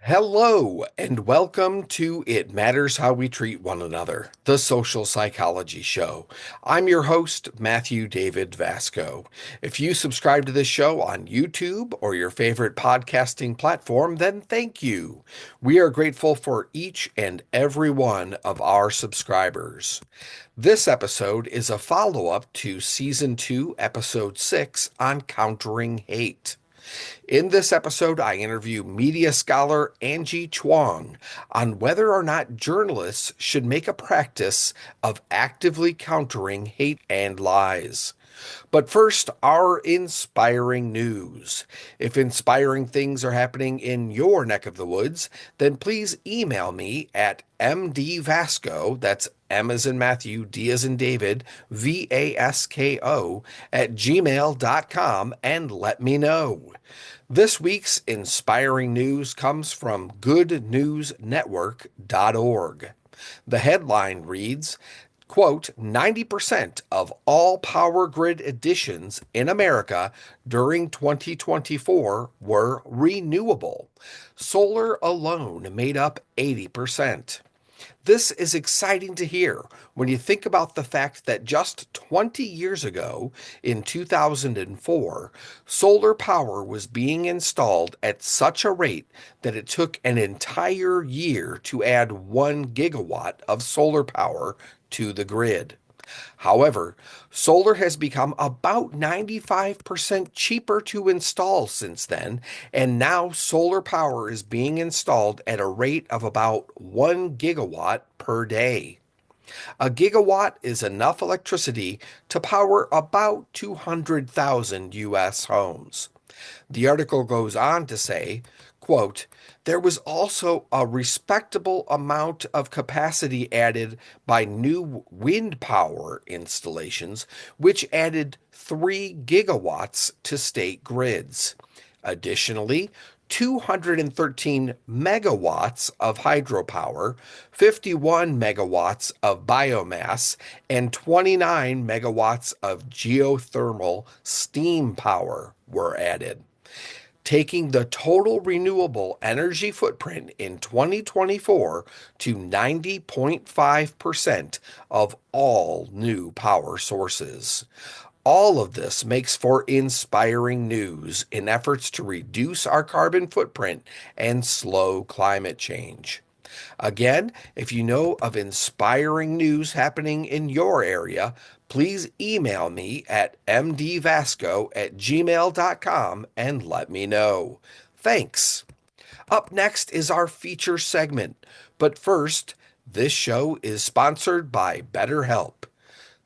Hello, and welcome to It Matters How We Treat One Another, the social psychology show. I'm your host, Matthew David Vasco. If you subscribe to this show on YouTube or your favorite podcasting platform, then thank you. We are grateful for each and every one of our subscribers. This episode is a follow-up to Season 2, Episode 6 on countering hate. In this episode, I interview media scholar Angie Chuang on whether or not journalists should make a practice of actively countering hate and lies. But first, our inspiring news. If inspiring things are happening in your neck of the woods, then please email me at mdvasco, that's M as in Matthew, D as in David, VASKO, at gmail.com and let me know. This week's inspiring news comes from goodnewsnetwork.org. The headline reads, quote, 90% of all power grid additions in America during 2024 were renewable. Solar alone made up 80%. This is exciting to hear when you think about the fact that just 20 years ago, in 2004, solar power was being installed at such a rate that it took an entire year to add 1 gigawatt of solar power to the grid. However, solar has become about 95% cheaper to install since then, and now solar power is being installed at a rate of about 1 gigawatt per day. A gigawatt is enough electricity to power about 200,000 U.S. homes. The article goes on to say, quote, there was also a respectable amount of capacity added by new wind power installations, which added 3 gigawatts to state grids. Additionally, 213 megawatts of hydropower, 51 megawatts of biomass, and 29 megawatts of geothermal steam power were added, taking the total renewable energy footprint in 2024 to 90.5% of all new power sources. All of this makes for inspiring news in efforts to reduce our carbon footprint and slow climate change. Again, if you know of inspiring news happening in your area, please email me at mdvasco@gmail.com and let me know. Thanks. Up next is our feature segment. But first, this show is sponsored by BetterHelp.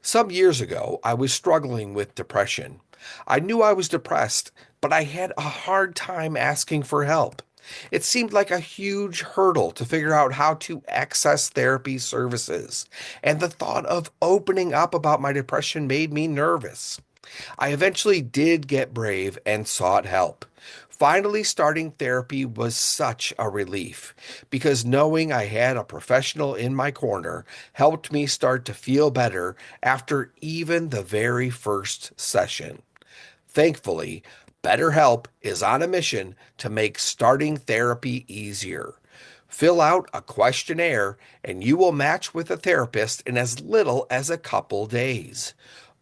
Some years ago, I was struggling with depression. I knew I was depressed, but I had a hard time asking for help. It seemed like a huge hurdle to figure out how to access therapy services, and the thought of opening up about my depression made me nervous. I eventually did get brave and sought help. Finally, starting therapy was such a relief because knowing I had a professional in my corner helped me start to feel better after even the very first session. Thankfully, BetterHelp is on a mission to make starting therapy easier. Fill out a questionnaire and you will match with a therapist in as little as a couple days.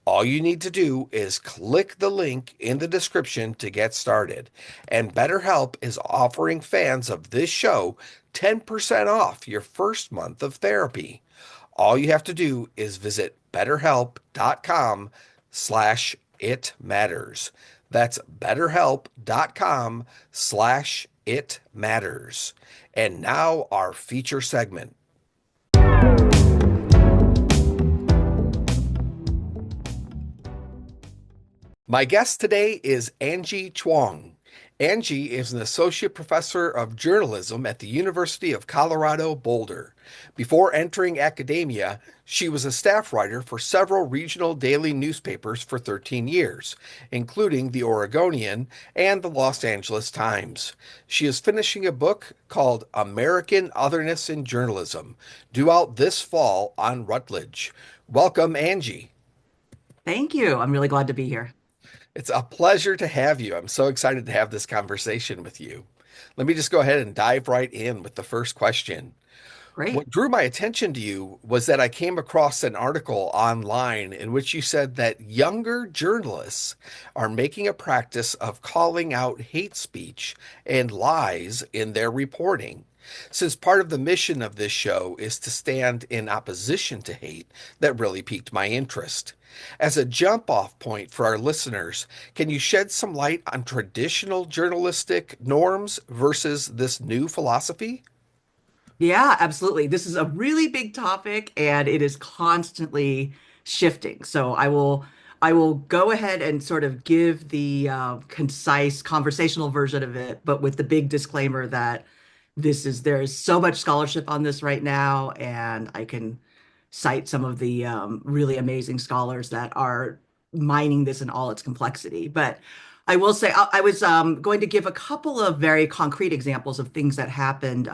All you need to do is click the link in the description to get started. And BetterHelp is offering fans of this show 10% off your first month of therapy. All you have to do is visit betterhelp.com/itmatters. That's betterhelp.com/itmatters. And now our feature segment. My guest today is Angie Chuang. Angie is an associate professor of journalism at the University of Colorado Boulder. Before entering academia, she was a staff writer for several regional daily newspapers for 13 years, including the Oregonian and the Los Angeles Times. She is finishing a book called American Otherness in Journalism, due out this fall on Routledge. Welcome, Angie. Thank you. I'm really glad to be here. It's a pleasure to have you. I'm so excited to have this conversation with you. Let me just go ahead and dive right in with the first question. Great. What drew my attention to you was that I came across an article online in which you said that younger journalists are making a practice of calling out hate speech and lies in their reporting. Since part of the mission of this show is to stand in opposition to hate, that really piqued my interest. As a jump off point for our listeners, can you shed some light on traditional journalistic norms versus this new philosophy? Yeah, absolutely. This is a really big topic and it is constantly shifting. So I will go ahead and sort of give the concise conversational version of it, but with the big disclaimer that there's so much scholarship on this right now, and I can cite some of the really amazing scholars that are mining this in all its complexity. But I will say I was going to give a couple of very concrete examples of things that happened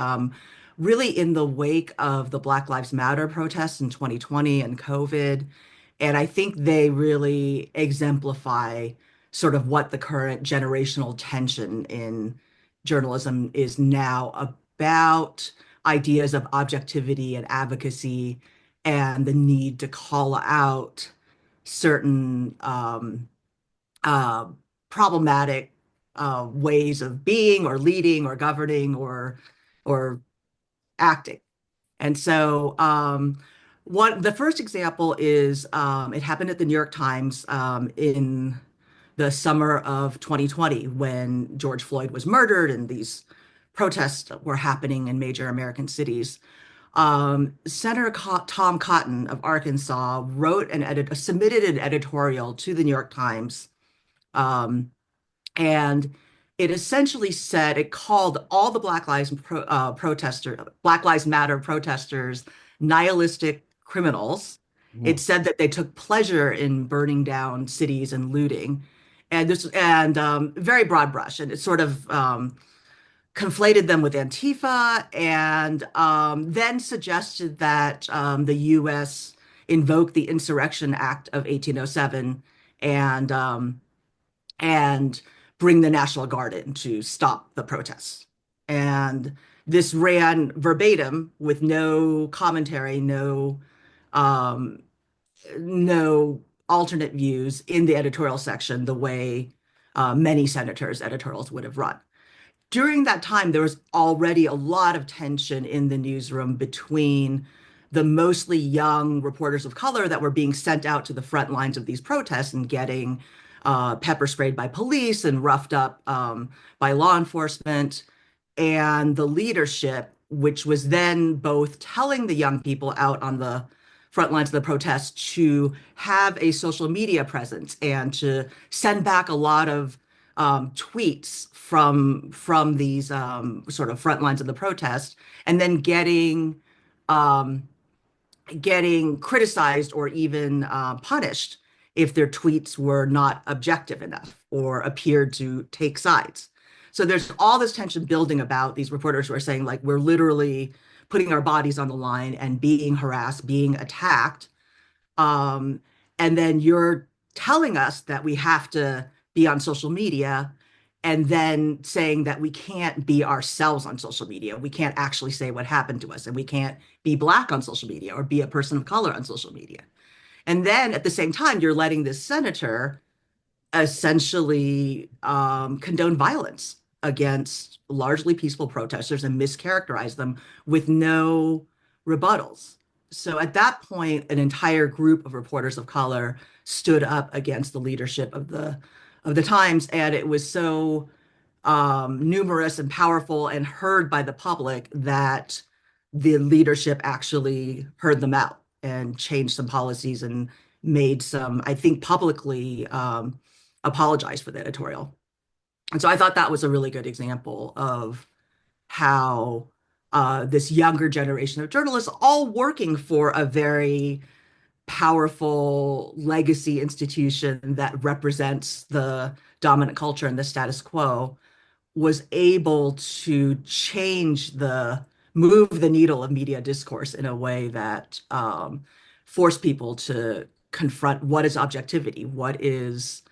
really in the wake of the Black Lives Matter protests in 2020 and COVID. And I think they really exemplify sort of what the current generational tension in journalism is now about ideas of objectivity and advocacy and the need to call out certain uh, problematic ways of being or leading or governing or acting. And so the first example is it happened at the New York Times in the summer of 2020 when George Floyd was murdered and these protests were happening in major American cities. Senator Tom Cotton of Arkansas submitted an editorial to the New York Times, um, and it called all the Black Lives Matter protesters nihilistic criminals. It said that they took pleasure in burning down cities and looting, and very broad brush, and it sort of conflated them with Antifa, and then suggested that the U.S. invoke the Insurrection Act of 1807 and and bring the National Guard in to stop the protests. And this ran verbatim with no commentary, um, no alternate views in the editorial section, the way many senators' editorials would have run. During that time, there was already a lot of tension in the newsroom between the mostly young reporters of color that were being sent out to the front lines of these protests and getting pepper sprayed by police and roughed up by law enforcement, and the leadership, which was then both telling the young people out on the front lines of the protests to have a social media presence and to send back a lot of tweets from these sort of front lines of the protest, and then um, getting criticized or even punished if their tweets were not objective enough or appeared to take sides. So there's all this tension building about these reporters who are saying, like, we're literally putting our bodies on the line and being harassed, being attacked. Um, and then you're telling us that we have to be on social media, and then saying that we can't be ourselves on social media. We can't actually say what happened to us, and we can't be Black on social media or be a person of color on social media. And then at the same time, you're letting this senator essentially condone violence against largely peaceful protesters and mischaracterize them with no rebuttals. So at that point, an entire group of reporters of color stood up against the leadership of the Times, and it was so numerous and powerful and heard by the public that the leadership actually heard them out and changed some policies and made some, I think, publicly apologize for the editorial. And so I thought that was a really good example of how this younger generation of journalists, all working for a very powerful legacy institution that represents the dominant culture and the status quo, was able to move the needle of media discourse in a way that forced people to confront what is objectivity, what is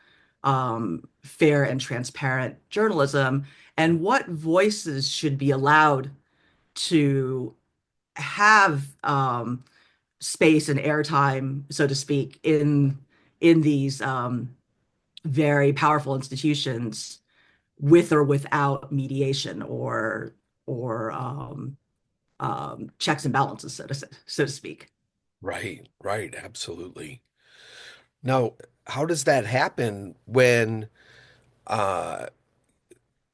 fair and transparent journalism, and what voices should be allowed to have space and airtime, so to speak, in these very powerful institutions with or without mediation or checks and balances, so to speak. Right, absolutely. Now, how does that happen when uh,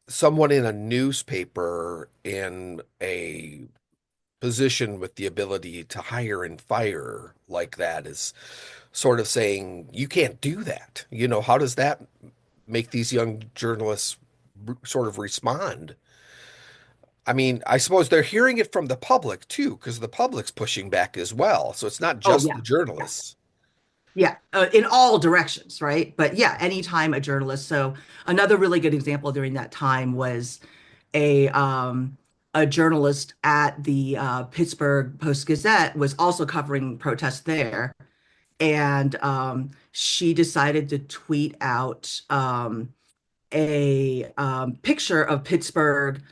someone in a newspaper in a position with the ability to hire and fire like that is sort of saying, you can't do that? How does that make these young journalists sort of respond? I mean, I suppose they're hearing it from the public too, because the public's pushing back as well. So it's not Oh just yeah, the yeah, journalists. yeah, in all directions, right? But yeah, anytime a journalist. So another really good example during that time was a um, a journalist at the Pittsburgh Post-Gazette was also covering protests there, and she decided to tweet out a picture of Pittsburgh,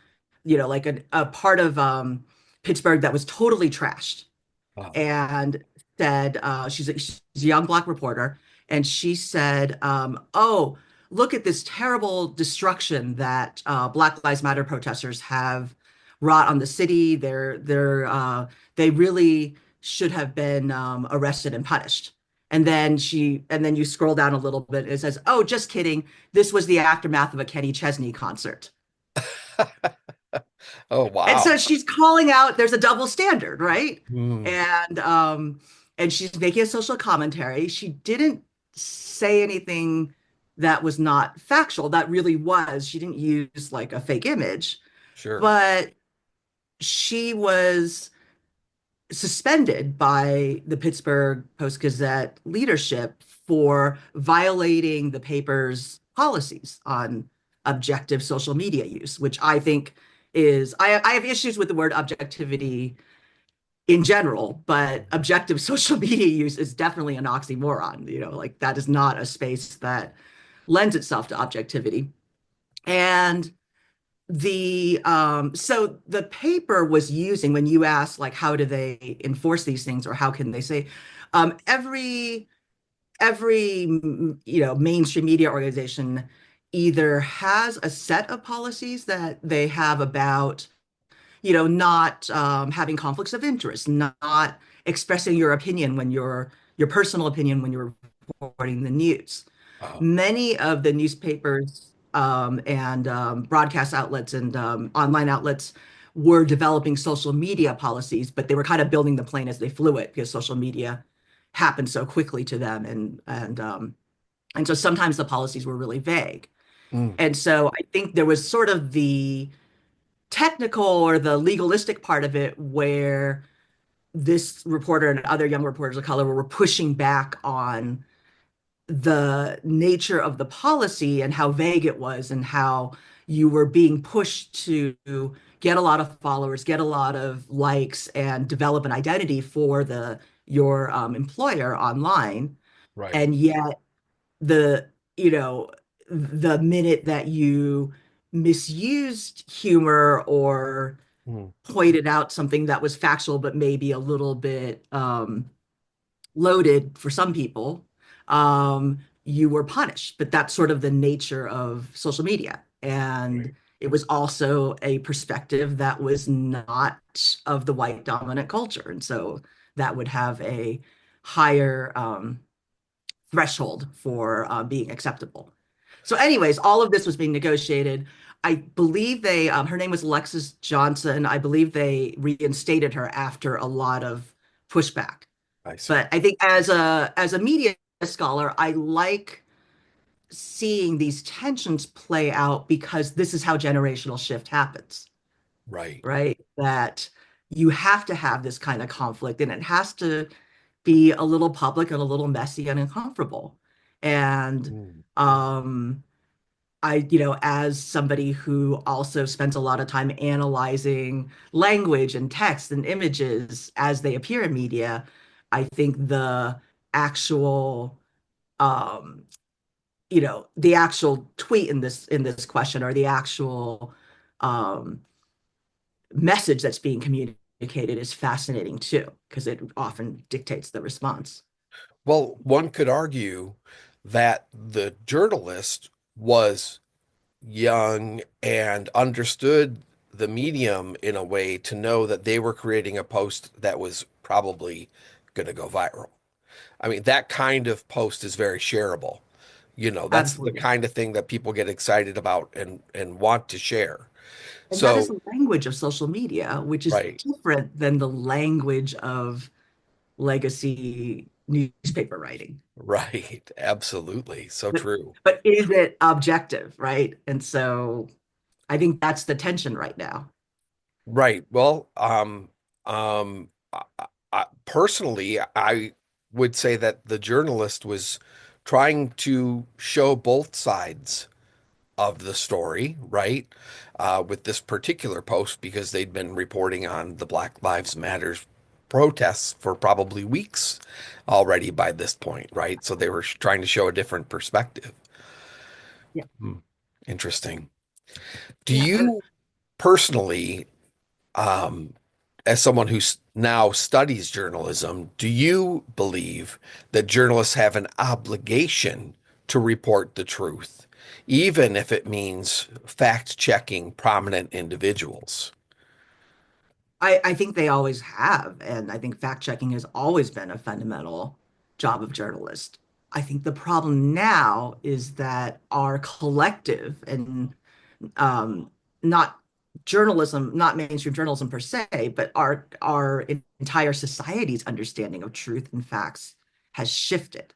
like a part of Pittsburgh that was totally trashed, Oh, and said she's a young black reporter, and she said, "Oh, look at this terrible destruction that Black Lives Matter protesters have wrought on the city. They really should have been arrested and punished." And then you scroll down a little bit. It says, "Oh, just kidding. This was the aftermath of a Kenny Chesney concert." oh And wow. so she's calling out, there's a double standard, right? Hmm, And um and she's making a social commentary. She didn't say anything that was not factual. That really was. She didn't use like a fake image, sure. but she was suspended by the Pittsburgh Post-Gazette leadership for violating the paper's policies on objective social media use, which I think I have issues with the word objectivity in general, but objective social media use is definitely an oxymoron. Like that is not a space that lends itself to objectivity. And so the paper was using, when you ask like how do they enforce these things or how can they say, every mainstream media organization either has a set of policies that they have about not having conflicts of interest, not expressing your opinion when your personal opinion when you're reporting the news. Oh, Many of the newspapers and broadcast outlets and online outlets were developing social media policies, but they were kind of building the plane as they flew it because social media happened so quickly to them, and so sometimes the policies were really vague. mm, And so I think there was sort of the technical or the legalistic part of it where this reporter and other young reporters of color were pushing back on the nature of the policy and how vague it was and how you were being pushed to get a lot of followers, get a lot of likes, and develop an identity for your employer online. right. And yet the, you know, the minute that you misused humor or Mm, pointed out something that was factual but maybe a little bit loaded for some people, you were punished. But that's sort of the nature of social media. right. And it was also a perspective that was not of the white dominant culture. And so that would have a higher threshold for being acceptable. So, anyways, all of this was being negotiated. I believe her name was Alexis Johnson. I believe they reinstated her after a lot of pushback. I see. But I think as a media scholar, I like seeing these tensions play out because this is how generational shift happens, Right. right? That you have to have this kind of conflict and it has to be a little public and a little messy and uncomfortable. And Mm, mm, um, as somebody who also spends a lot of time analyzing language and text and images as they appear in media, I think the actual um, the actual tweet in this question, or the actual um, message that's being communicated, is fascinating too, because it often dictates the response. Well, one could argue that the journalist was young and understood the medium in a way to know that they were creating a post that was probably going to go viral. I mean, that kind of post is very shareable. That's the Absolutely. kind of thing that people get excited about and want to share. And that is So, the language of social media, which is right, different than the language of legacy newspaper writing. right, absolutely. So But true. but is it objective, right? And so I think that's the tension right now. Right. Well, personally, I would say that the journalist was trying to show both sides of the story, right? With this particular post, because they'd been reporting on the Black Lives Matters protests for probably weeks already by this point, right? So they were trying to show a different perspective. Yeah. Hmm. Interesting. Do Yeah. you personally, um, as someone who now studies journalism, do you believe that journalists have an obligation to report the truth, even if it means fact-checking prominent individuals? I think they always have. And I think fact checking has always been a fundamental job of journalists. I think the problem now is that our collective and um, not journalism, not mainstream journalism per se, but our entire society's understanding of truth and facts has shifted.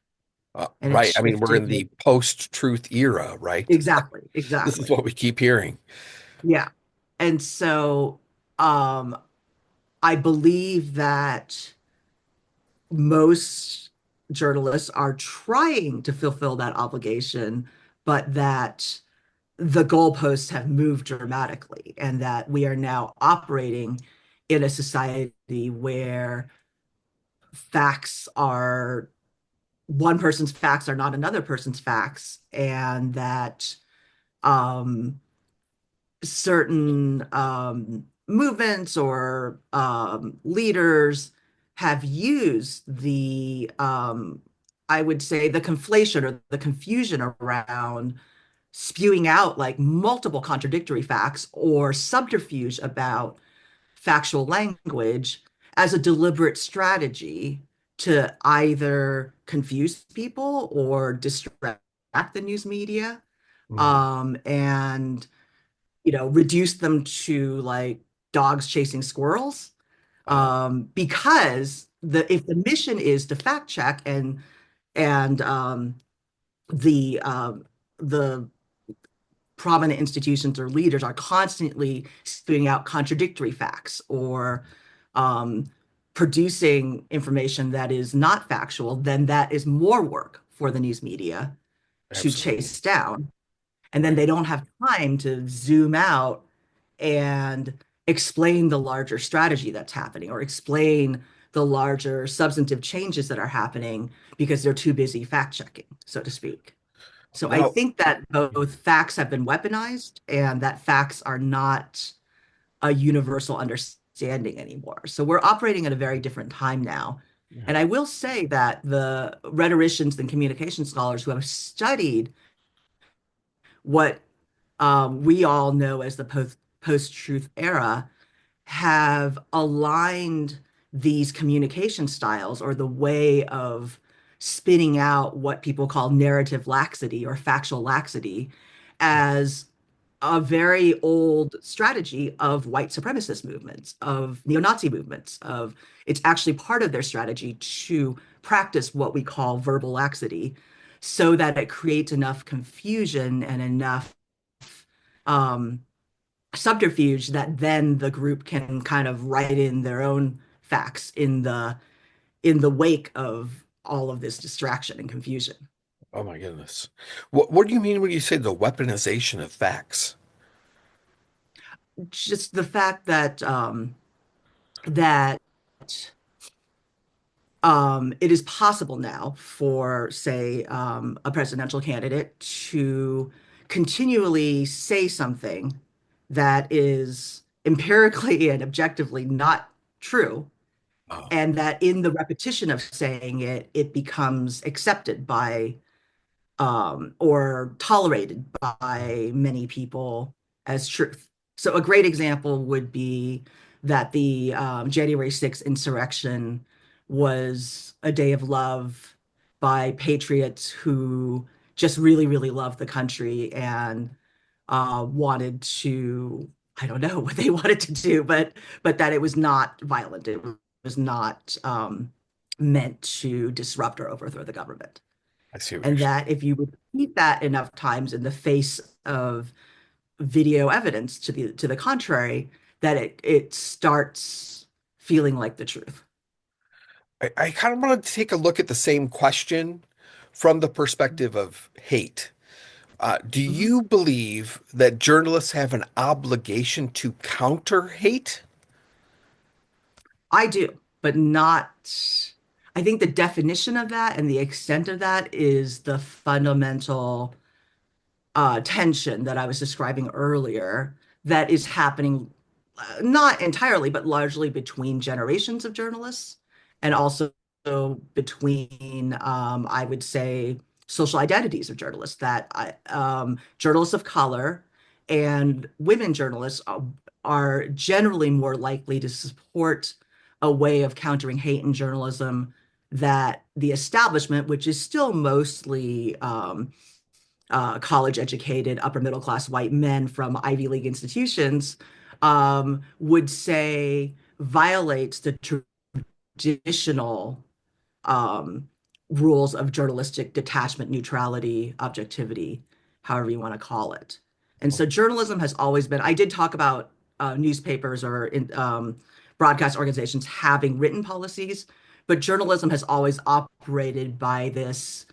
And it's Right. I mean, we're in shifted the post-truth era, right? exactly, This is exactly. what we keep hearing. Yeah. And so um, I believe that most journalists are trying to fulfill that obligation, but that the goalposts have moved dramatically, and that we are now operating in a society where facts are one person's facts are not another person's facts, and that um, certain movements or leaders have used I would say, the conflation or the confusion around spewing out like multiple contradictory facts or subterfuge about factual language as a deliberate strategy to either confuse people or distract the news media, Mhm. and reduce them to like dogs chasing squirrels. Uh, Because if the mission is to fact check, and the prominent institutions or leaders are constantly spewing out contradictory facts or um, producing information that is not factual, then that is more work for the news media to Absolutely. chase down. And then Right. they don't have time to zoom out and explain the larger strategy that's happening, or explain the larger substantive changes that are happening, because they're too busy fact checking, so to speak. So I Now, think that both facts have been weaponized, and that facts are not a universal understanding anymore. So we're operating at a very different time now. And yeah. I will say that the rhetoricians and communication scholars who have studied what we all know as the post-truth era have aligned these communication styles, or the way of spinning out what people call narrative laxity or factual laxity, as a very old strategy of white supremacist movements, of neo-Nazi movements, of it's actually part of their strategy to practice what we call verbal laxity, so that it creates enough confusion and enough um, subterfuge that then the group can kind of write in their own facts in the wake of all of this distraction and confusion. Oh my goodness. What do you mean when you say the weaponization of facts? Just the fact that that it is possible now for, say, a presidential candidate to continually say something that is empirically and objectively not true, Oh, and that in the repetition of saying it, it becomes accepted by or tolerated by many people as truth. So a great example would be that the January 6th insurrection was a day of love by patriots who just really, really loved the country and wanted to, I don't know what they wanted to do, but that it was not violent. It was not meant to disrupt or overthrow the government. I see what you're And saying. that if you repeat that enough times in the face of video evidence to the contrary, that it starts feeling like the truth. I kind of want to take a look at the same question from the perspective of hate. Do Mhm. you believe that journalists have an obligation to counter hate? I do, but not. I think the definition of that and the extent of that is the fundamental tension that I was describing earlier that is happening, not entirely, but largely between generations of journalists and also between, I would say, social identities of journalists, that journalists of color and women journalists are generally more likely to support a way of countering hate in journalism that the establishment, which is still mostly college educated, upper middle class white men from Ivy League institutions, would say violates the traditional um, rules of journalistic detachment, neutrality, objectivity, however you want to call it. And so journalism has always been, I did talk about newspapers or broadcast organizations having written policies, but journalism has always operated by this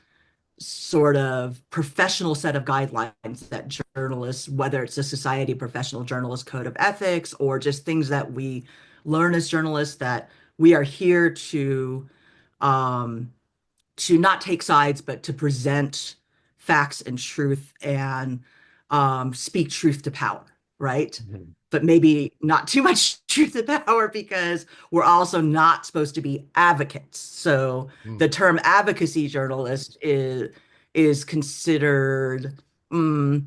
sort of professional set of guidelines that journalists, whether it's a Society of Professional Journalists Code of Ethics or just things that we learn as journalists, that we are here um, to not take sides, but to present facts and truth and speak truth to power, right? Mhm. But maybe not too much truth to power because we're also not supposed to be advocates. So Mhm. the term advocacy journalist is considered, mm,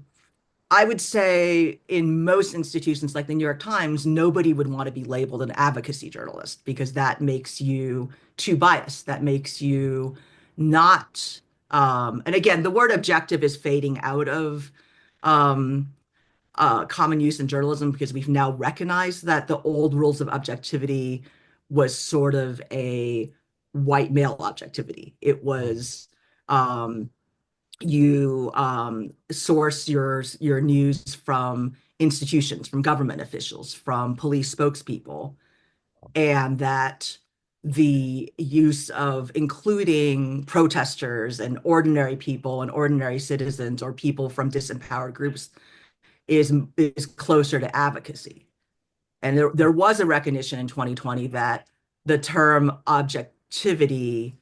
I would say in most institutions like the New York Times, nobody would want to be labeled an advocacy journalist because that makes you too biased. That makes you not, and again, the word objective is fading out of um, common use in journalism because we've now recognized that the old rules of objectivity was sort of a white male objectivity. It Mhm. was um, you source your news from institutions, from government officials, from police spokespeople, and that the use of including protesters and ordinary people and ordinary citizens or people from disempowered groups is closer to advocacy. And there was a recognition in 2020 that the term objectivity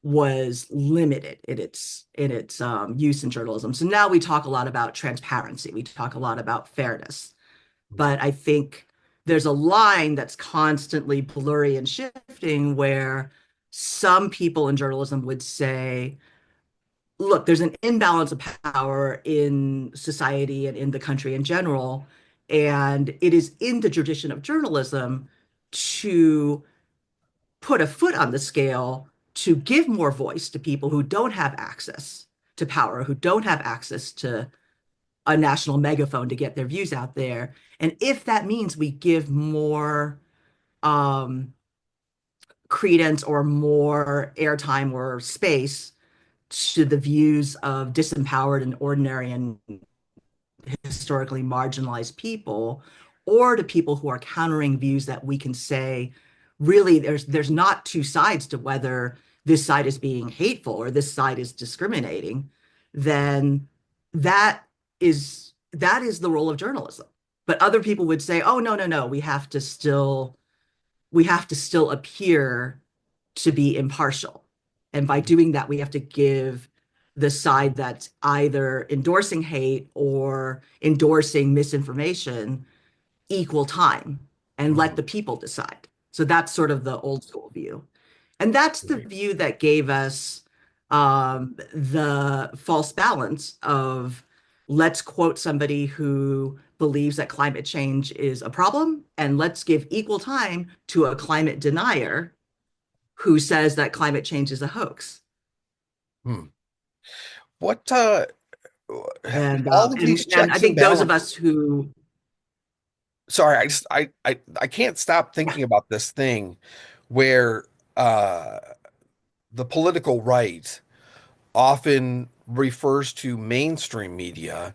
was limited in its use in journalism. So now we talk a lot about transparency. We talk a lot about fairness. But I think there's a line that's constantly blurry and shifting where some people in journalism would say, look, there's an imbalance of power in society and in the country in general. And it is in the tradition of journalism to put a foot on the scale to give more voice to people who don't have access to power, who don't have access to a national megaphone to get their views out there. And if that means we give more um, credence or more airtime or space to the views of disempowered and ordinary and historically marginalized people, or to people who are countering views that we can say, really, there's not two sides to whether this side is being hateful or this side is discriminating, then that is the role of journalism. But other people would say, oh, no, no, no, we have to still appear to be impartial. And by doing that, we have to give the side that's either endorsing hate or endorsing misinformation equal time and let Mhm. the people decide. So that's sort of the old school view. And that's the Right. view that gave us the false balance of let's quote somebody who believes that climate change is a problem, and let's give equal time to a climate denier who says that climate change is a hoax. Hmm. What And all of these and I checks and think those of balances. us who, Sorry, I can't stop yeah, thinking about this thing where uh the political right often refers to mainstream media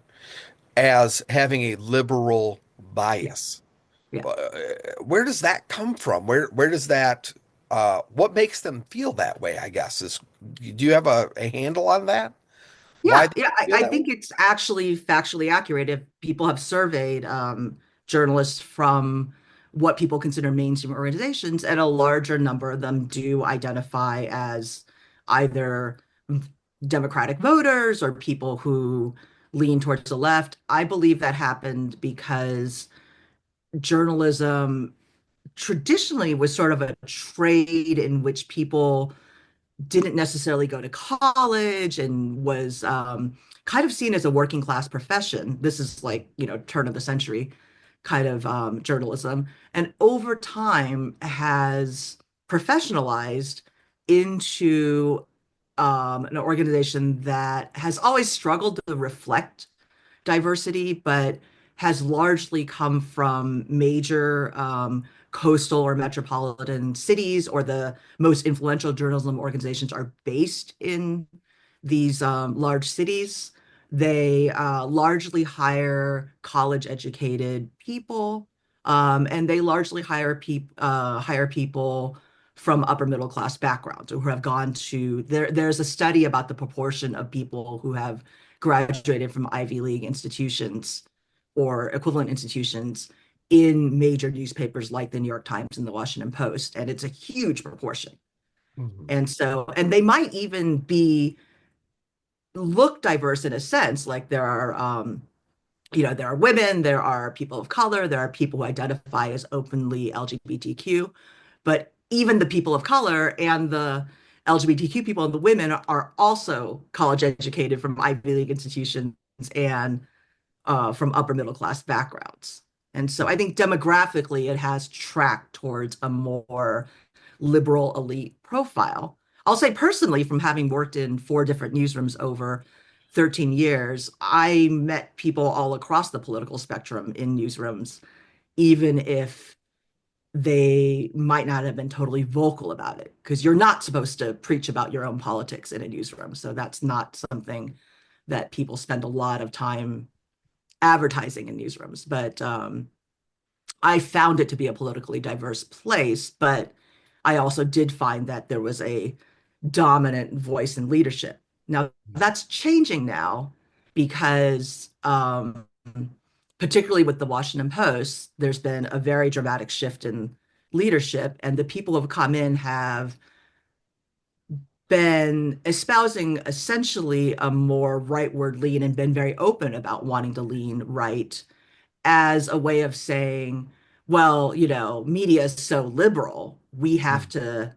as having a liberal yeah, bias. yeah. Uh, Where does that come from? Where does that what makes them feel that way, I guess is do you have a handle on that? Why Yeah, they yeah, feel I that way? think it's actually factually accurate if people have surveyed journalists from what people consider mainstream organizations, and a larger number of them do identify as either Democratic voters or people who lean towards the left. I believe that happened because journalism traditionally was sort of a trade in which people didn't necessarily go to college and was kind of seen as a working class profession. This is like, turn of the century kind of journalism. And over time has professionalized into an organization that has always struggled to reflect diversity, but has largely come from major coastal or metropolitan cities, or the most influential journalism organizations are based in these large cities. They largely hire college educated people, and they largely hire people from upper middle class backgrounds who have gone to there's a study about the proportion of people who have graduated from Ivy League institutions or equivalent institutions in major newspapers like the New York Times and the Washington Post, and it's a huge proportion. Mhm. And they might even be look diverse in a sense, like there are women, there are people of color, there are people who identify as openly LGBTQ, but even the people of color and the LGBTQ people and the women are also college educated from Ivy League institutions and from upper middle class backgrounds. And so I think demographically it has tracked towards a more liberal elite profile. I'll say personally, from having worked in 4 different newsrooms over 13 years, I met people all across the political spectrum in newsrooms, even if they might not have been totally vocal about it, because you're not supposed to preach about your own politics in a newsroom. So that's not something that people spend a lot of time advertising in newsrooms. But I found it to be a politically diverse place, but I also did find that there was a dominant voice in leadership. Now, that's changing now because, particularly with the Washington Post, there's been a very dramatic shift in leadership, and the people who have come in have been espousing essentially a more rightward lean and been very open about wanting to lean right as a way of saying, well, media is so liberal, we have Mhm. to,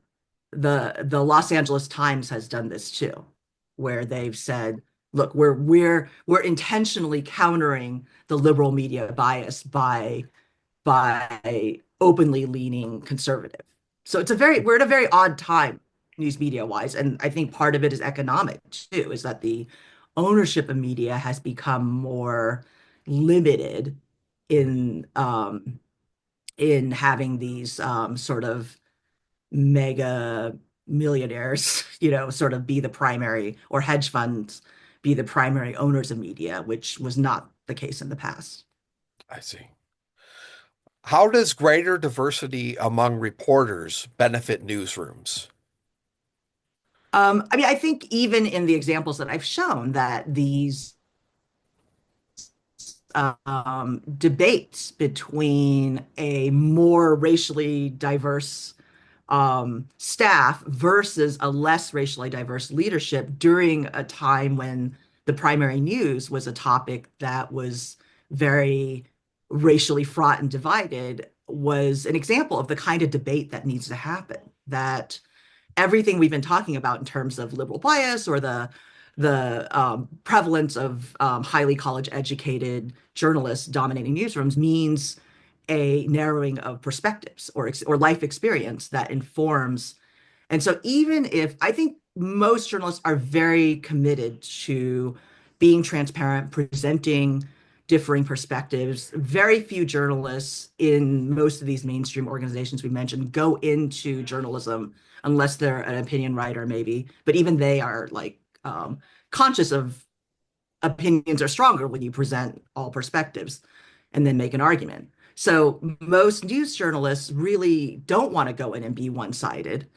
the Los Angeles Times has done this too, where they've said, look, we're intentionally countering the liberal media bias by openly leaning conservative. So we're at a very odd time news media wise. And I think part of it is economic too, is that the ownership of media has become more limited in having these sort of mega millionaires, sort of be the primary, or hedge funds be the primary owners of media, which was not the case in the past. I see. How does greater diversity among reporters benefit newsrooms? I mean, I think even in the examples that I've shown, that these debates between a more racially diverse staff versus a less racially diverse leadership during a time when the primary news was a topic that was very racially fraught and divided, was an example of the kind of debate that needs to happen. That everything we've been talking about in terms of liberal bias or the prevalence of highly college educated journalists dominating newsrooms means a narrowing of perspectives or life experience that informs. And so even if I think most journalists are very committed to being transparent, presenting differing perspectives, very few journalists in most of these mainstream organizations we mentioned go into journalism unless they're an opinion writer, maybe. But even they are like conscious of opinions are stronger when you present all perspectives and then make an argument. So most news journalists really don't want to go in and be one-sided.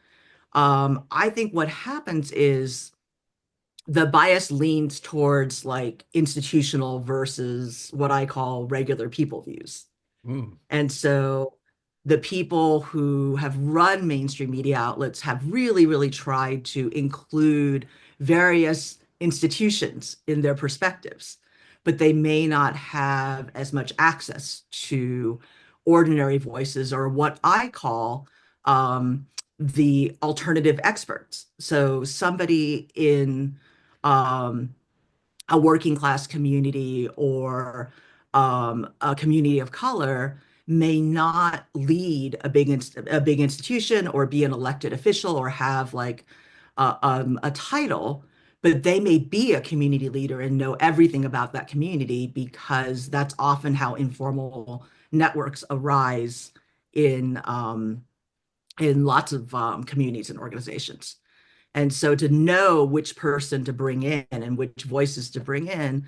I think what happens is the bias leans towards like institutional versus what I call regular people views. Mm. And so the people who have run mainstream media outlets have really, really tried to include various institutions in their perspectives, but they may not have as much access to ordinary voices or what I call the alternative experts. So somebody in um, a working class community or a community of color may not lead a big institution or be an elected official or have like a title, but they may be a community leader and know everything about that community because that's often how informal networks arise in lots of communities and organizations. And so to know which person to bring in and which voices to bring in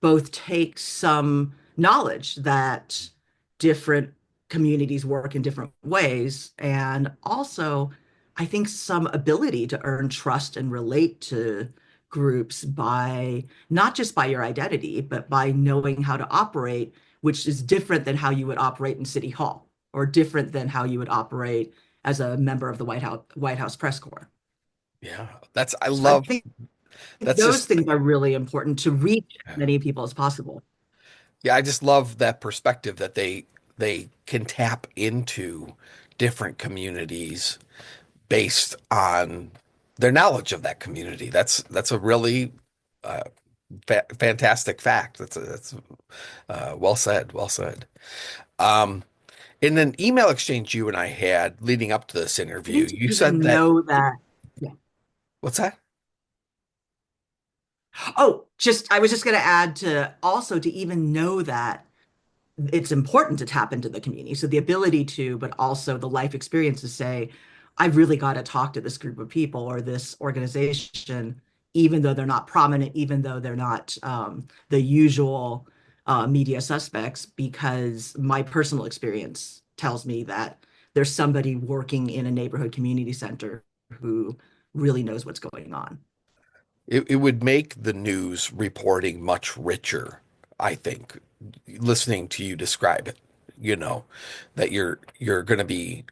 both takes some knowledge that different communities work in different ways, and also, I think, some ability to earn trust and relate to groups by not just by your identity, but by knowing how to operate, which is different than how you would operate in City Hall or different than how you would operate as a member of the White House press corps. Yeah, that's I So I love think that's those just things are really important to reach as many people as possible. yeah, I just love that perspective that they can tap into different communities based on their knowledge of that community. That's a really fantastic fact. That's well said, well said. Um, in an email exchange you and I had leading up to this I interview, think to you said even that know that, yeah. what's that? Oh, I was just going to add to also to even know that it's important to tap into the community. So the ability to, but also the life experience to say, I've really got to talk to this group of people or this organization, even though they're not prominent, even though they're not the usual media suspects, because my personal experience tells me that there's somebody working in a neighborhood community center who really knows what's going on. It would make the news reporting much richer, I think, listening to you describe it, you know, that you're going to be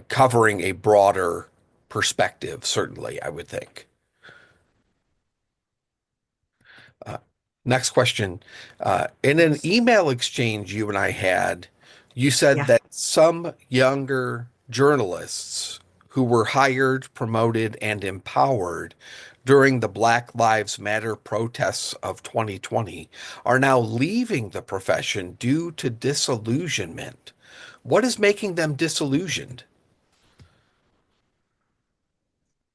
covering a broader perspective, certainly, I would think. Uh, Next question. In an Yes. email exchange you and I had, you said Yeah. that some younger journalists who were hired, promoted, and empowered during the Black Lives Matter protests of 2020 are now leaving the profession due to disillusionment. What is making them disillusioned?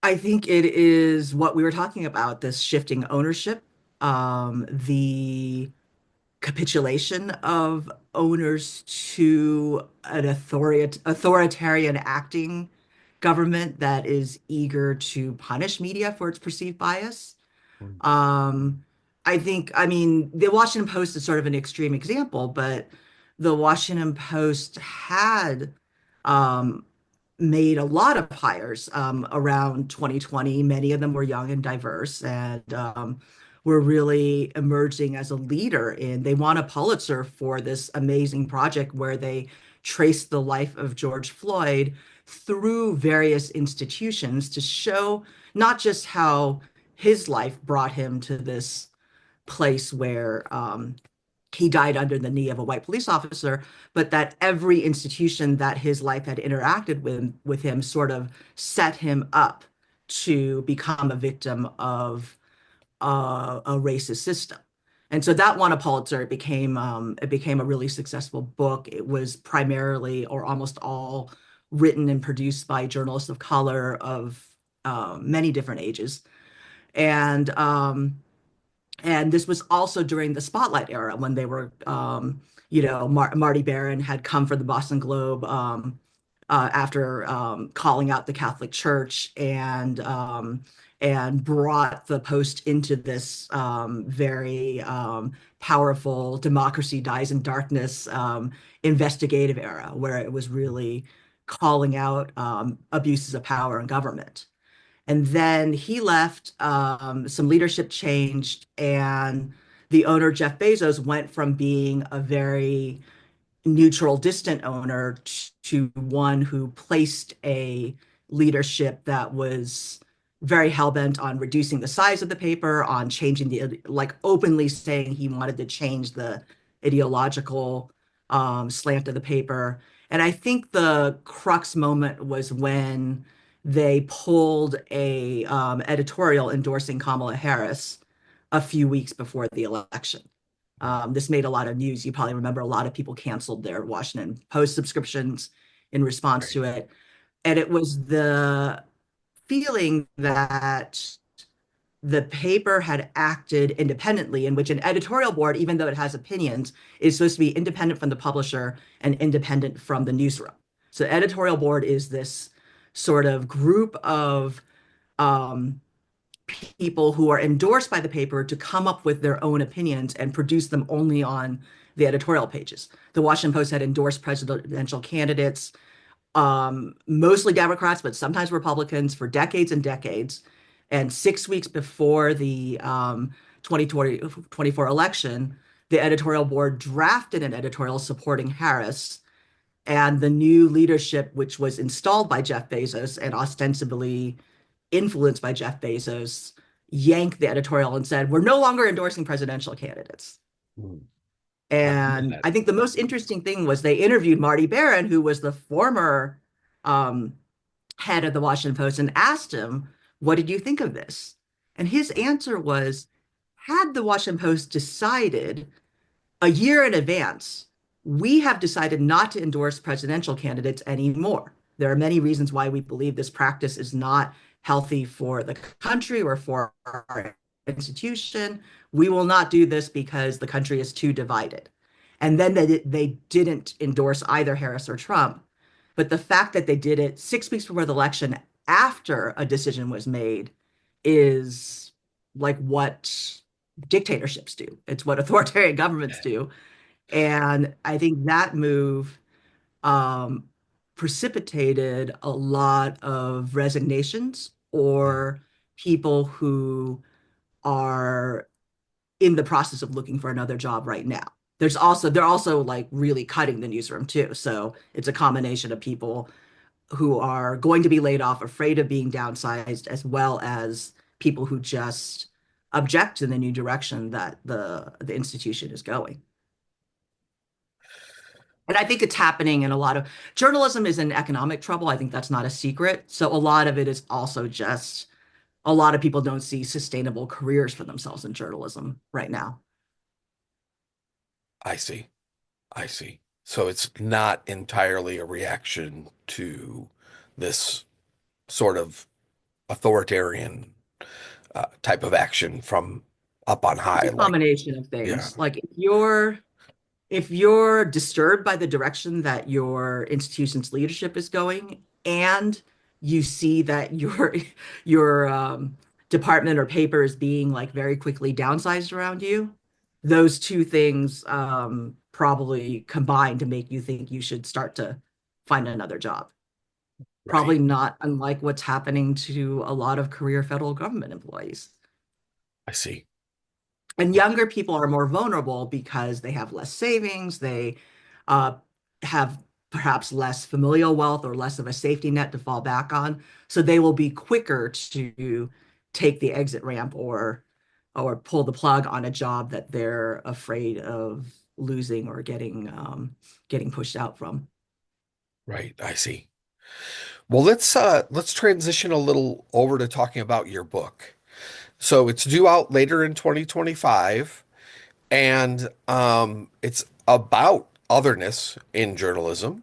I think it is what we were talking about, this shifting ownership, the capitulation of owners to an authoritarian acting government that is eager to punish media for its perceived bias. Um, I mean, the Washington Post is sort of an extreme example, but the Washington Post had um, made a lot of hires around 2020. Many of them were young and diverse and were really emerging as a leader in. They won a Pulitzer for this amazing project where they traced the life of George Floyd through various institutions to show not just how his life brought him to this place where he died under the knee of a white police officer, but that every institution that his life had interacted with him sort of set him up to become a victim of a racist system. And so that won a Pulitzer. It became a really successful book. It was primarily or almost all written and produced by journalists of color of many different ages. And this was also during the Spotlight era when they were, Marty Baron had come for the Boston Globe after calling out the Catholic Church and brought the Post into this very powerful democracy dies in darkness investigative era where it was really calling out abuses of power in government. And then he left, some leadership changed, and the owner, Jeff Bezos, went from being a very neutral, distant owner to one who placed a leadership that was very hell-bent on reducing the size of the paper, on changing like openly saying he wanted to change the ideological slant of the paper. And I think the crux moment was when they pulled a editorial endorsing Kamala Harris a few weeks before the election. This made a lot of news. You probably remember a lot of people canceled their Washington Post subscriptions in response Right. to it. And it was the feeling that the paper had acted independently, in which an editorial board, even though it has opinions, is supposed to be independent from the publisher and independent from the newsroom. So, the editorial board is this sort of group of um, people who are endorsed by the paper to come up with their own opinions and produce them only on the editorial pages. The Washington Post had endorsed presidential candidates, mostly Democrats, but sometimes Republicans for decades and decades. And 6 weeks before the 2024 election, the editorial board drafted an editorial supporting Harris. And the new leadership, which was installed by Jeff Bezos and ostensibly influenced by Jeff Bezos, yanked the editorial and said, "We're no longer endorsing presidential candidates." Hmm. I remember And that. I think the most interesting thing was they interviewed Marty Baron, who was the former um, head of the Washington Post, and asked him, "What did you think of this?" And his answer was, had the Washington Post decided a year in advance, we have decided not to endorse presidential candidates anymore. There are many reasons why we believe this practice is not healthy for the country or for our institution. We will not do this because the country is too divided. And then they didn't endorse either Harris or Trump. But the fact that they did it 6 weeks before the election after a decision was made is like what dictatorships do. It's what authoritarian governments do. And I think that move um, precipitated a lot of resignations Hmm. or people who are in the process of looking for another job right now. They're also like really cutting the newsroom too. So it's a combination of people who are going to be laid off, afraid of being downsized, as well as people who just object to the new direction that the institution is going. And I think it's happening in a lot of journalism is in economic trouble. I think that's not a secret. So a lot of it is also just a lot of people don't see sustainable careers for themselves in journalism right now. I see. I see. So it's not entirely a reaction to this sort of authoritarian type of action from up on It's high. a Like, combination of yeah, things. Like if you're disturbed by the direction that your institution's leadership is going, and you see that your department or paper is being like very quickly downsized around you, those two things probably combine to make you think you should start to find another job. right. Probably not unlike what's happening to a lot of career federal government employees. I see. And younger people are more vulnerable because they have less savings, they uh, have perhaps less familial wealth or less of a safety net to fall back on. So they will be quicker to take the exit ramp or pull the plug on a job that they're afraid of losing or getting pushed out from. Right, I see. Well, let's transition a little over to talking about your book. So it's due out later in 2025, and it's about otherness in journalism.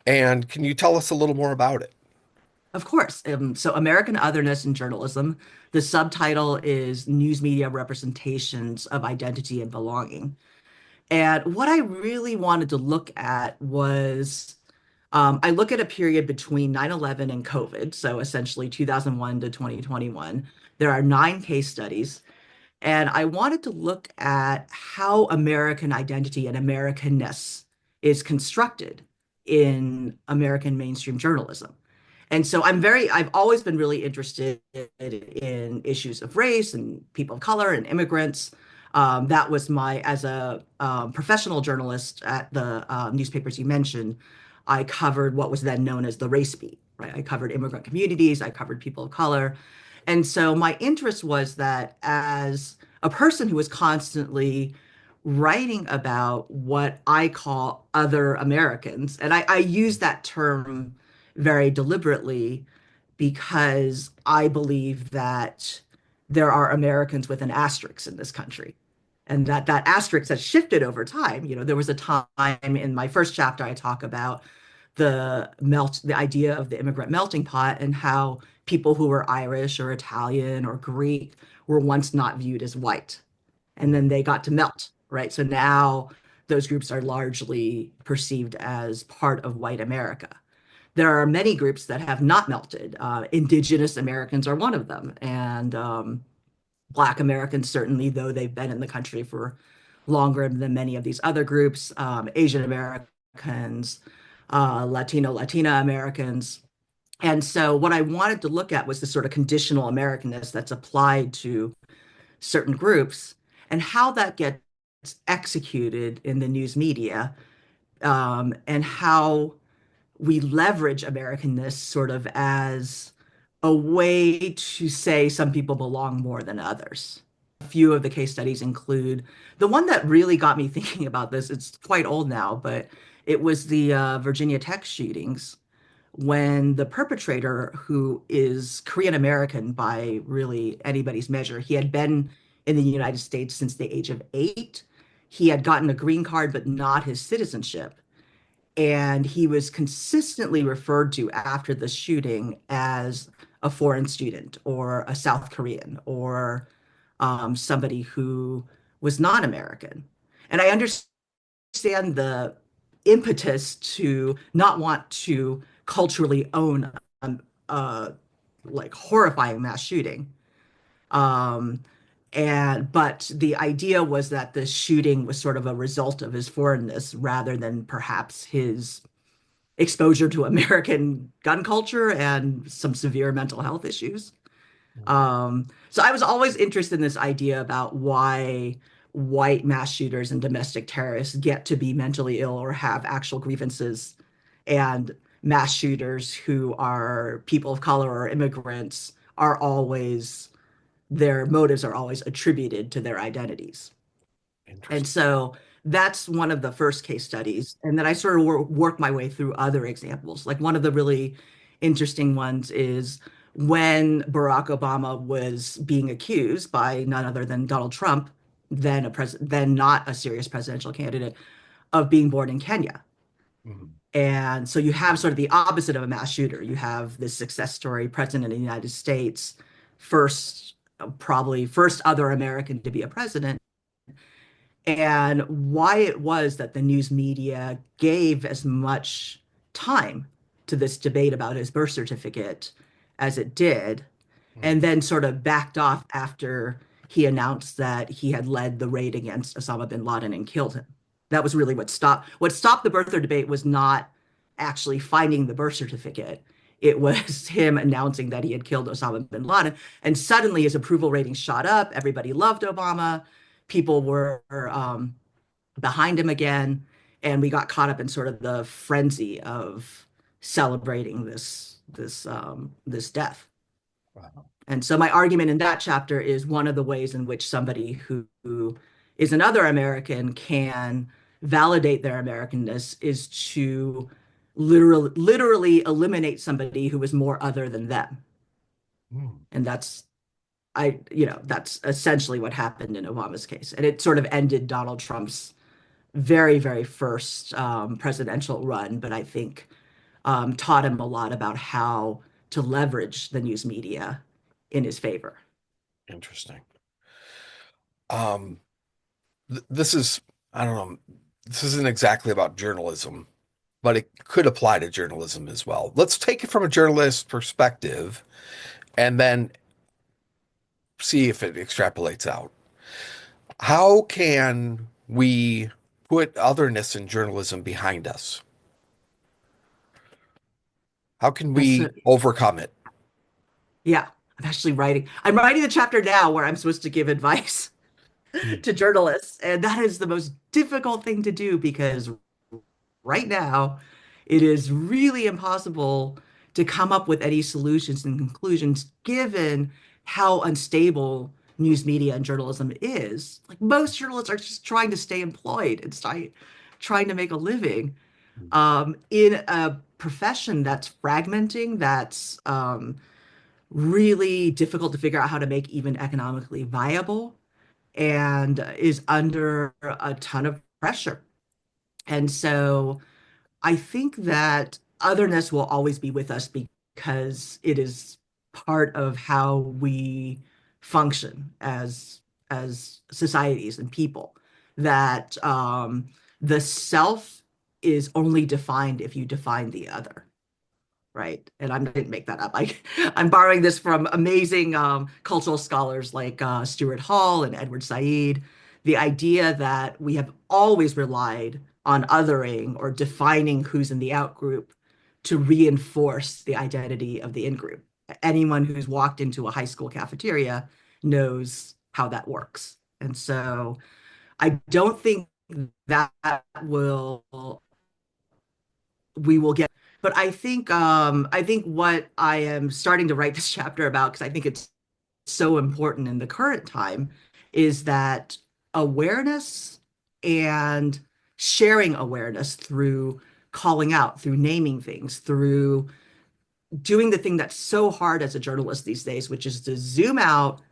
And can you tell us a little more about it? Of course. So American Otherness in Journalism, the subtitle is News Media Representations of Identity and Belonging. And what I really wanted to look at was I look at a period between 9/11 and COVID, so essentially 2001 to 2021. There are 9 case studies, and I wanted to look at how American identity and Americanness is constructed in American mainstream journalism. And so I've always been really interested in issues of race and people of color and immigrants. That was as a professional journalist at the newspapers you mentioned, I covered what was then known as the race beat, right? I covered immigrant communities, I covered people of color. And so my interest was that as a person who was constantly writing about what I call other Americans, and I use that term very deliberately because I believe that there are Americans with an asterisk in this country. And that asterisk has shifted over time. You know, there was a time in my first chapter I talk about the idea of the immigrant melting pot and how people who were Irish or Italian or Greek were once not viewed as white. And then they got to melt, right? So now those groups are largely perceived as part of white America. There are many groups that have not melted. Indigenous Americans are one of them, and Black Americans certainly, though they've been in the country for longer than many of these other groups. Asian Americans, Latina Americans. And so, what I wanted to look at was the sort of conditional Americanness that's applied to certain groups and how that gets executed in the news media, and how we leverage Americanness sort of as a way to say some people belong more than others. A few of the case studies include the one that really got me thinking about this. It's quite old now, but it was the Virginia Tech shootings when the perpetrator, who is Korean American by really anybody's measure, he had been in the United States since the age of 8. He had gotten a green card, but not his citizenship. And he was consistently referred to after the shooting as a foreign student or a South Korean or somebody who was not American. And I understand the impetus to not want to culturally own like horrifying mass shooting. Um, but the idea was that the shooting was sort of a result of his foreignness rather than perhaps his exposure to American gun culture and some severe mental health issues. So I was always interested in this idea about why white mass shooters and domestic terrorists get to be mentally ill or have actual grievances, and mass shooters who are people of color or immigrants are always, their motives are always attributed to their identities. And Interesting. so that's one of the first case studies. And then I sort of work my way through other examples. Like one of the really interesting ones is when Barack Obama was being accused by none other than Donald Trump, then not a serious presidential candidate, of being born in Kenya. Mhm. And so you have sort of the opposite of a mass shooter. You have this success story, president of the United States, probably first other American to be a president, and why it was that the news media gave as much time to this debate about his birth certificate as it did, and Mhm. then sort of backed off after he announced that he had led the raid against Osama bin Laden and killed him. That was really what stopped the birther debate was not actually finding the birth certificate. It was him announcing that he had killed Osama bin Laden. And suddenly his approval rating shot up. Everybody loved Obama. People were behind him again. and we got caught up in sort of the frenzy of celebrating this death. Wow. And so my argument in that chapter is one of the ways in which somebody who is another American can validate their Americanness is to literally eliminate somebody who is more other than them. Hmm. And that's essentially what happened in Obama's case. And it sort of ended Donald Trump's very, very first presidential run, but I think taught him a lot about how to leverage the news media in his favor. Interesting. Um, this is, I don't know, this isn't exactly about journalism, but it could apply to journalism as well. Let's take it from a journalist perspective and then see if it extrapolates out. How can we put otherness in journalism behind us? How can That's we overcome it? yeah. I'm writing the chapter now where I'm supposed to give advice Hmm. to journalists, and that is the most difficult thing to do because right now it is really impossible to come up with any solutions and conclusions given how unstable news media and journalism is. Like most journalists are just trying to stay employed and trying to make a living in a profession that's fragmenting, that's really difficult to figure out how to make even economically viable, and is under a ton of pressure. And so I think that otherness will always be with us because it is part of how we function as societies and people. That the self is only defined if you define the other, right? And I didn't make that up. I'm borrowing this from amazing cultural scholars like Stuart Hall and Edward Said. The idea that we have always relied on othering or defining who's in the out group to reinforce the identity of the in group. Anyone who's walked into a high school cafeteria knows how that works. And so I don't think that will we will get. But I think what I am starting to write this chapter about, because I think it's so important in the current time, is that awareness and sharing awareness through calling out, through naming things, through doing the thing that's so hard as a journalist these days, which is to zoom out,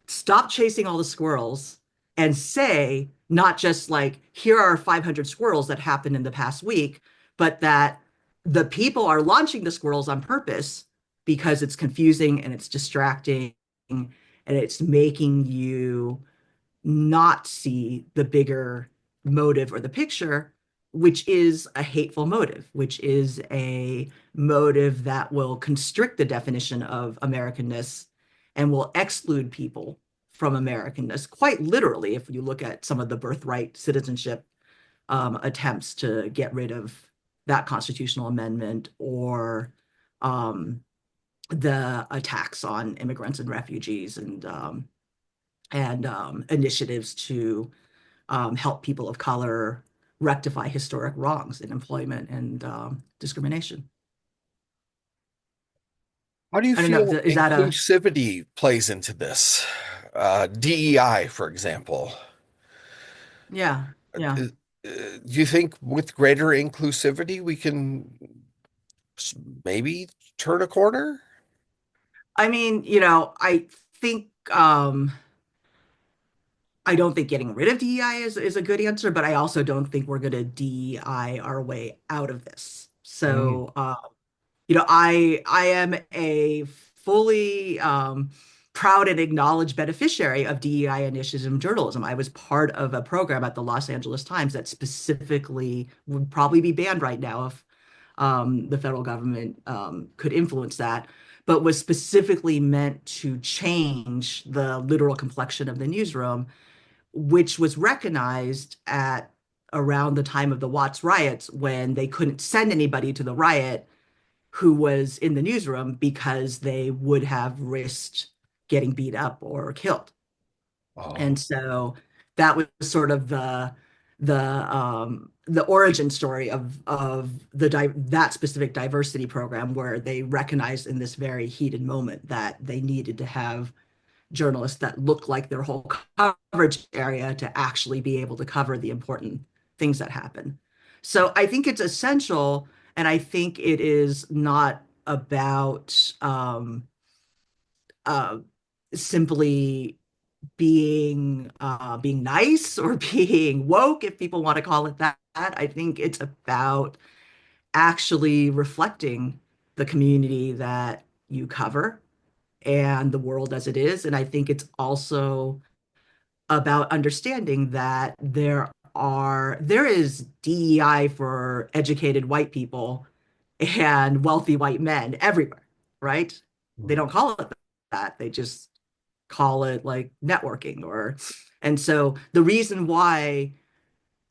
stop chasing all the squirrels, and say, not just like, here are 500 squirrels that happened in the past week, but that the people are launching the squirrels on purpose because it's confusing and it's distracting and it's making you not see the bigger motive or the picture, which is a hateful motive, which is a motive that will constrict the definition of Americanness and will exclude people from Americanness, quite literally, if you look at some of the birthright citizenship attempts to get rid of that constitutional amendment or the attacks on immigrants and refugees and initiatives to help people of color rectify historic wrongs in employment and discrimination. How do you I don't know, feel is that a, inclusivity plays into this? DEI, for example. yeah, yeah. Do you think with greater inclusivity we can maybe turn a corner? I mean, I think I don't think getting rid of DEI is a good answer, but I also don't think we're going to DEI our way out of this. Mm. So, I am a fully proud and acknowledged beneficiary of DEI initiatives in journalism. I was part of a program at the Los Angeles Times that specifically would probably be banned right now if the federal government could influence that, but was specifically meant to change the literal complexion of the newsroom, which was recognized at around the time of the Watts riots when they couldn't send anybody to the riot who was in the newsroom because they would have risked getting beat up or killed. Oh, And so that was sort of the the origin story of that specific diversity program, where they recognized in this very heated moment that they needed to have journalists that looked like their whole coverage area to actually be able to cover the important things that happen. So I think it's essential, and I think it is not about uh, simply being nice or being woke, if people want to call it that. I think it's about actually reflecting the community that you cover and the world as it is. And I think it's also about understanding that there is DEI for educated white people and wealthy white men everywhere, right? They Mhm. don't call it that. They just call it like networking. Or and so the reason why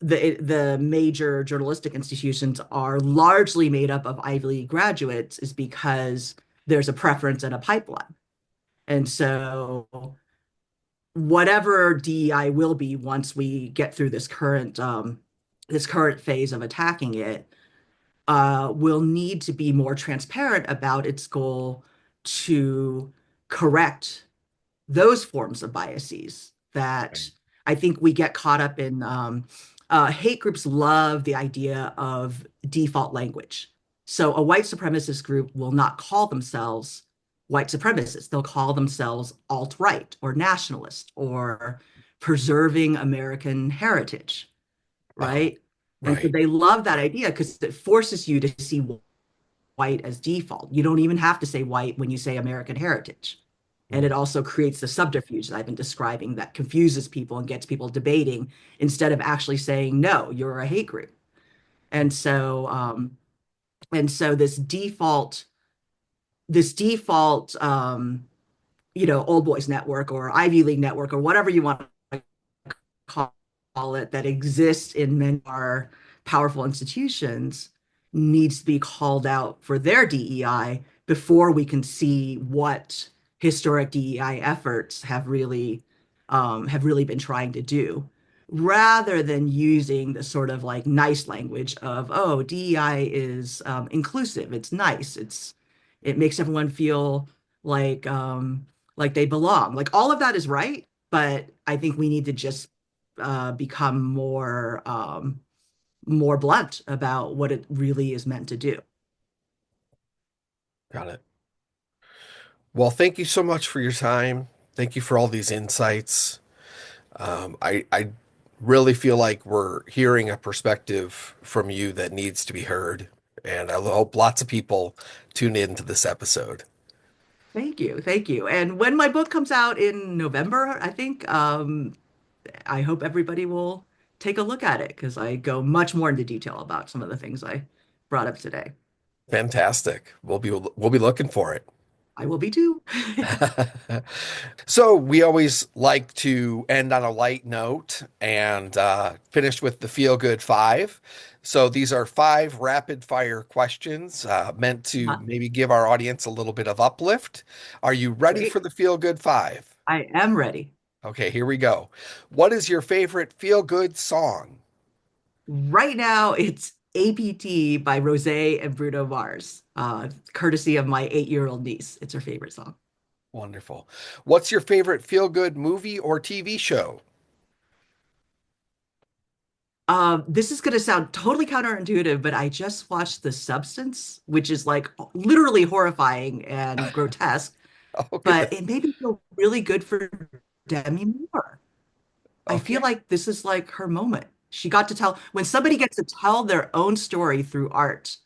the major journalistic institutions are largely made up of Ivy League graduates is because there's a preference and a pipeline. And so whatever DEI will be once we get through this current phase of attacking it, will need to be more transparent about its goal to correct those forms of biases that I think we get caught up in. Hate groups love the idea of default language. So a white supremacist group will not call themselves white supremacists. They'll call themselves alt-right or nationalist or preserving American heritage, Oh, right? And so right. they love that idea because it forces you to see white as default. You don't even have to say white when you say American heritage. And Mm. it also creates the subterfuge that I've been describing that confuses people and gets people debating instead of actually saying, no, you're a hate group. And so, this default, old boys network or Ivy League network or whatever you want to call it, that exists in many of our powerful institutions needs to be called out for their DEI before we can see what historic DEI efforts have really been trying to do, rather than using the sort of like nice language of, oh, DEI is inclusive, it's nice, it makes everyone feel like they belong. Like all of that is right, but I think we need to just become more blunt about what it really is meant to do. Got it. Well, thank you so much for your time. Thank you for all these insights. I really feel like we're hearing a perspective from you that needs to be heard, and I hope lots of people tune into this episode. Thank you, thank you. And when my book comes out in November, I think I hope everybody will take a look at it because I go much more into detail about some of the things I brought up today. Fantastic. We'll be looking for it. I will be too. So we always like to end on a light note and finish with the feel good five. So these are five rapid fire questions meant to maybe give our audience a little bit of uplift. Are you ready for Great. the feel good five? I am ready. Okay, here we go. What is your favorite feel good song? Right now, it's APT by Rose and Bruno Mars, courtesy of my 8-year-old niece. It's her favorite song. Wonderful. What's your favorite feel good movie or TV show? This is going to sound totally counterintuitive, but I just watched The Substance, which is like literally horrifying and grotesque, Oh, but good. it made me feel really good for Demi Moore. I feel Okay, like this is like her moment. She got to tell, when somebody gets to tell their own story through art,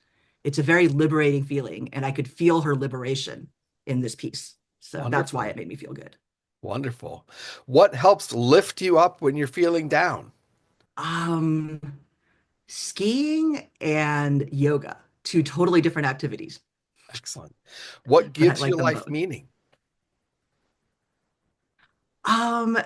it's a very liberating feeling, and I could feel her liberation in this piece. So that's why wonderful. it made me feel good. Wonderful. What helps lift you up when you're feeling down? Um, Skiing and yoga, two totally different activities, Excellent. What but I gives like your them life both. meaning?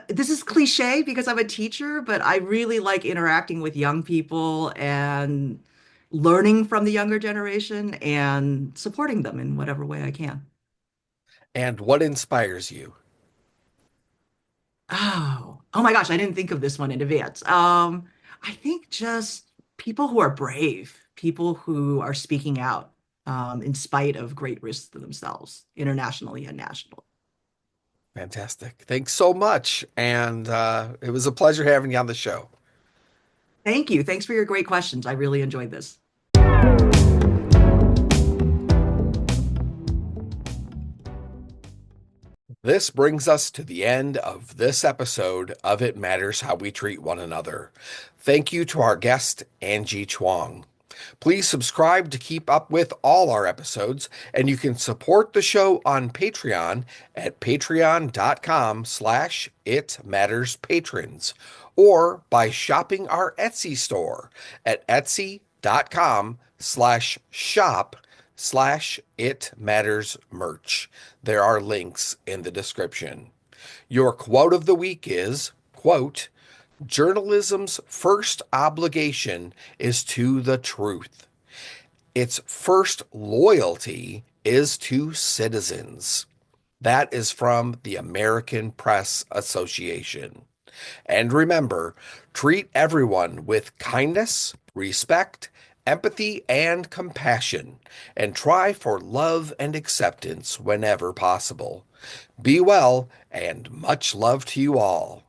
This is cliche because I'm a teacher, but I really like interacting with young people and learning from the younger generation and supporting them in whatever way I can. And what inspires you? Oh my gosh, I didn't think of this one in advance. I think just people who are brave, people who are speaking out in spite of great risks to themselves, internationally and nationally. Fantastic. Thanks so much. And it was a pleasure having you on the show. Thank you. Thanks for your great questions. I really enjoyed this. This brings us to the end of this episode of It Matters How We Treat One Another. Thank you to our guest, Angie Chuang. Please subscribe to keep up with all our episodes, and you can support the show on Patreon at patreon.com/itmatterspatrons or by shopping our Etsy store at etsy.com/shop/itmattersmerch. There are links in the description. Your quote of the week is, quote, journalism's first obligation is to the truth. Its first loyalty is to citizens. That is from the American Press Association. And remember, treat everyone with kindness, respect, empathy, and compassion, and try for love and acceptance whenever possible. Be well, and much love to you all.